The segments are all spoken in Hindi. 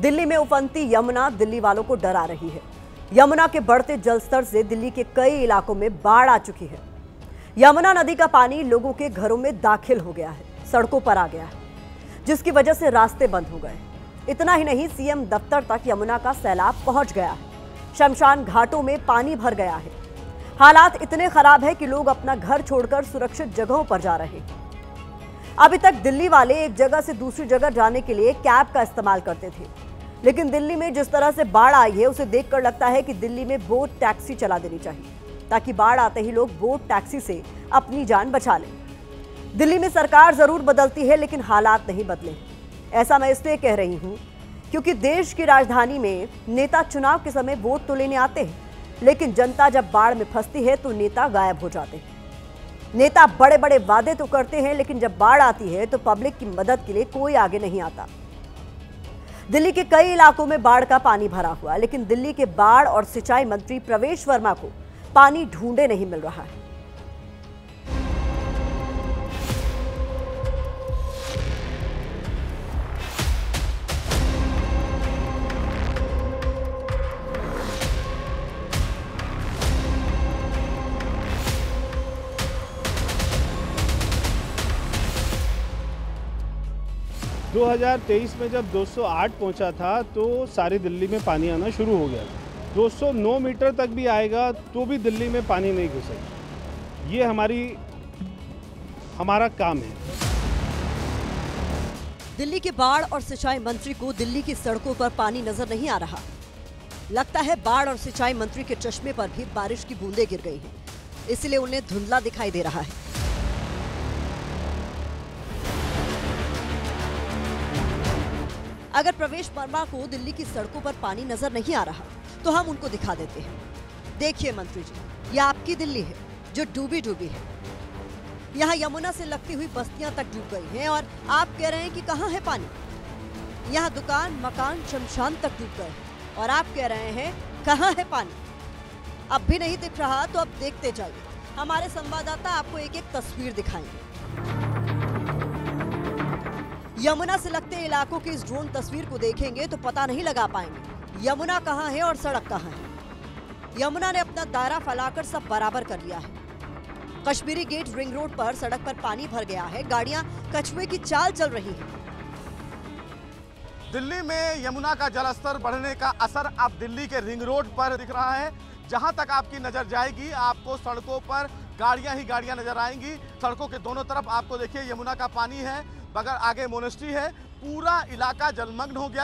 दिल्ली में उफनती यमुना दिल्ली वालों को डरा रही है। यमुना के बढ़ते जलस्तर से दिल्ली के कई इलाकों में बाढ़ आ चुकी है। यमुना नदी का पानी लोगों के घरों में दाखिल हो गया है, सड़कों पर आ गया है, जिसकी वजह से रास्ते बंद हो गए। इतना ही नहीं, सीएम दफ्तर तक यमुना का सैलाब पहुंच गया है। शमशान घाटों में पानी भर गया है। हालात इतने खराब है कि लोग अपना घर छोड़कर सुरक्षित जगहों पर जा रहे हैं। अभी तक दिल्ली वाले एक जगह से दूसरी जगह जाने के लिए कैब का इस्तेमाल करते थे, लेकिन दिल्ली में जिस तरह से बाढ़ आई है उसे देखकर लगता है कि दिल्ली में बोट टैक्सी चला देनी चाहिए, ताकि बाढ़ आते ही लोग बोट टैक्सी से अपनी जान बचा लें। दिल्ली में सरकार जरूर बदलती है, लेकिन हालात नहीं बदले। ऐसा मैं इसलिए कह रही हूं क्योंकि देश की राजधानी में नेता चुनाव के समय वोट तो लेने आते हैं, लेकिन जनता जब बाढ़ में फंसती है तो नेता गायब हो जाते हैं। नेता बड़े बड़े वादे तो करते हैं, लेकिन जब बाढ़ आती है तो पब्लिक की मदद के लिए कोई आगे नहीं आता। दिल्ली के कई इलाकों में बाढ़ का पानी भरा हुआ, लेकिन दिल्ली के बाढ़ और सिंचाई मंत्री प्रवेश वर्मा को पानी ढूंढे नहीं मिल रहा है। 2023 में जब 208 पहुंचा था तो सारी दिल्ली में पानी आना शुरू हो गया। 209 मीटर तक भी आएगा तो भी दिल्ली में पानी नहीं घुसेगा। ये हमारा काम है। दिल्ली के बाढ़ और सिंचाई मंत्री को दिल्ली की सड़कों पर पानी नजर नहीं आ रहा। लगता है बाढ़ और सिंचाई मंत्री के चश्मे पर भी बारिश की बूंदें गिर गई हैं, इसलिए उन्हें धुंधला दिखाई दे रहा है। अगर प्रवेश वर्मा को दिल्ली की सड़कों पर पानी नजर नहीं आ रहा तो हम उनको दिखा देते हैं। देखिए मंत्री जी, ये आपकी दिल्ली है जो डूबी डूबी है। यहाँ यमुना से लगती हुई बस्तियां तक डूब गई हैं और आप कह रहे हैं कि कहाँ है पानी। यहाँ दुकान, मकान, शमशान तक डूब गए और आप कह रहे हैं कहाँ है पानी। अब भी नहीं दिख रहा तो अब देखते जाइए, हमारे संवाददाता आपको एक एक तस्वीर दिखाएंगे। यमुना से लगते इलाकों की इस ड्रोन तस्वीर को देखेंगे तो पता नहीं लगा पाएंगे यमुना कहाँ है और सड़क कहाँ है। यमुना ने अपना दायरा फैलाकर सब बराबर कर लिया है। कश्मीरी गेट रिंग रोड पर सड़क पर पानी भर गया है, गाड़ियां कछुए की चाल चल रही हैं। दिल्ली में यमुना का जलस्तर बढ़ने का असर अब दिल्ली के रिंग रोड पर दिख रहा है। जहां तक आपकी नजर जाएगी आपको सड़कों पर गाड़ियां ही गाड़ियां नजर आएंगी। सड़कों के दोनों तरफ आपको देखिए यमुना का पानी है, बगैर आगे मोनेस्ट्री है, पूरा इलाका जलमग्न हो गया।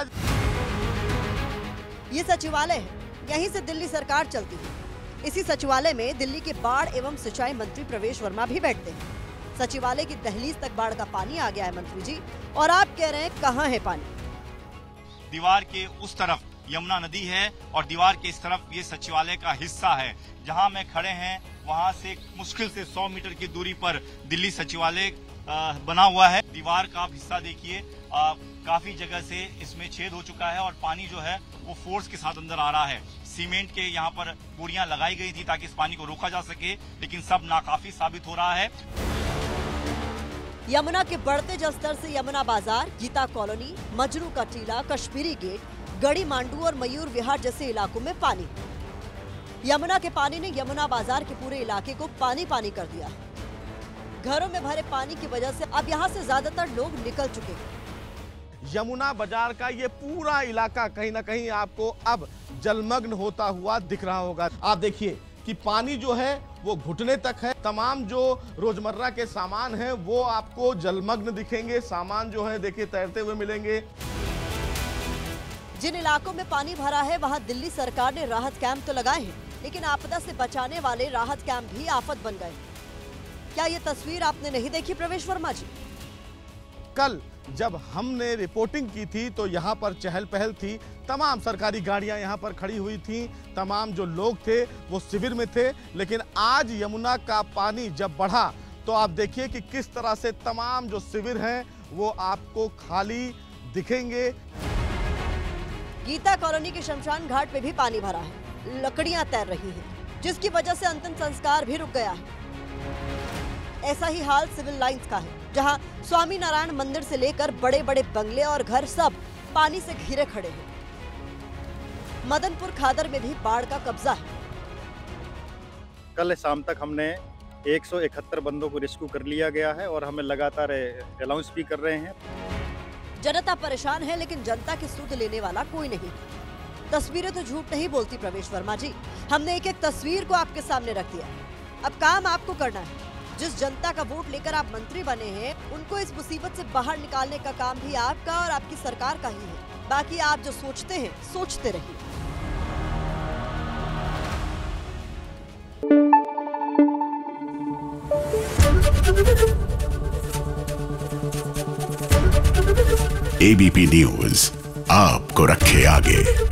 ये सचिवालय है, यहीं से दिल्ली सरकार चलती है। इसी सचिवालय में दिल्ली के बाढ़ एवं सिंचाई मंत्री प्रवेश वर्मा भी बैठते हैं। सचिवालय की दहलीज तक बाढ़ का पानी आ गया है मंत्री जी, और आप कह रहे हैं कहाँ है पानी। दीवार के उस तरफ यमुना नदी है और दीवार के इस तरफ ये सचिवालय का हिस्सा है। जहां में खड़े हैं वहां से मुश्किल से 100 मीटर की दूरी पर दिल्ली सचिवालय बना हुआ है। दीवार का आप हिस्सा देखिए, काफी जगह से इसमें छेद हो चुका है और पानी जो है वो फोर्स के साथ अंदर आ रहा है। सीमेंट के यहाँ पर बोरियां लगाई गई थी ताकि इस पानी को रोका जा सके, लेकिन सब नाकाफी साबित हो रहा है। यमुना के बढ़ते जलस्तर से यमुना बाजार, गीता कॉलोनी, मजरू का टीला, कश्मीरी गेट, गढ़ी मांडू और मयूर विहार जैसे इलाकों में पानी। यमुना के पानी ने यमुना बाजार के पूरे इलाके को पानी पानी कर दिया। घरों में भरे पानी की वजह से अब यहाँ से ज्यादातर लोग निकल चुके हैं। यमुना बाजार का ये पूरा इलाका कहीं ना कहीं आपको अब जलमग्न होता हुआ दिख रहा होगा। आप देखिए कि पानी जो है वो घुटने तक है। तमाम जो रोजमर्रा के सामान हैं वो आपको जलमग्न दिखेंगे। सामान जो है देखिए तैरते हुए मिलेंगे। जिन इलाकों में पानी भरा है वहां दिल्ली सरकार ने राहत कैंप तो लगाए हैं, लेकिन आपदा से बचाने वाले राहत कैंप भी आफत बन गए। क्या ये तस्वीर आपने नहीं देखी प्रवेश वर्मा जी? कल जब हमने रिपोर्टिंग की थी तो यहाँ पर चहल पहल थी। तमाम सरकारी गाड़ियाँ यहाँ पर खड़ी हुई थी, तमाम जो लोग थे वो शिविर में थे। लेकिन आज यमुना का पानी जब बढ़ा तो आप देखिए कि किस तरह से तमाम जो शिविर हैं वो आपको खाली दिखेंगे। गीता कॉलोनी के शमशान घाट पे भी पानी भरा है, लकड़ियां तैर रही हैं, जिसकी वजह से अंतिम संस्कार भी रुक गया है। ऐसा ही हाल सिविल लाइंस का है, जहां स्वामी नारायण मंदिर से लेकर बड़े बड़े बंगले और घर सब पानी से घिरे खड़े हैं। मदनपुर खादर में भी बाढ़ का कब्जा है। कल शाम तक हमने 171 बंदों को रेस्क्यू कर लिया गया है और हमें लगातार अलाउंस भी कर रहे हैं। जनता परेशान है, लेकिन जनता की सुध लेने वाला कोई नहीं। तस्वीरें तो झूठ नहीं बोलती प्रवेश वर्मा जी। हमने एक एक तस्वीर को आपके सामने रख दिया। अब काम आपको करना है। जिस जनता का वोट लेकर आप मंत्री बने हैं, उनको इस मुसीबत से बाहर निकालने का काम भी आपका और आपकी सरकार का ही है। बाकी आप जो सोचते हैं, सोचते रहिए। एबीपी न्यूज आपको रखे आगे।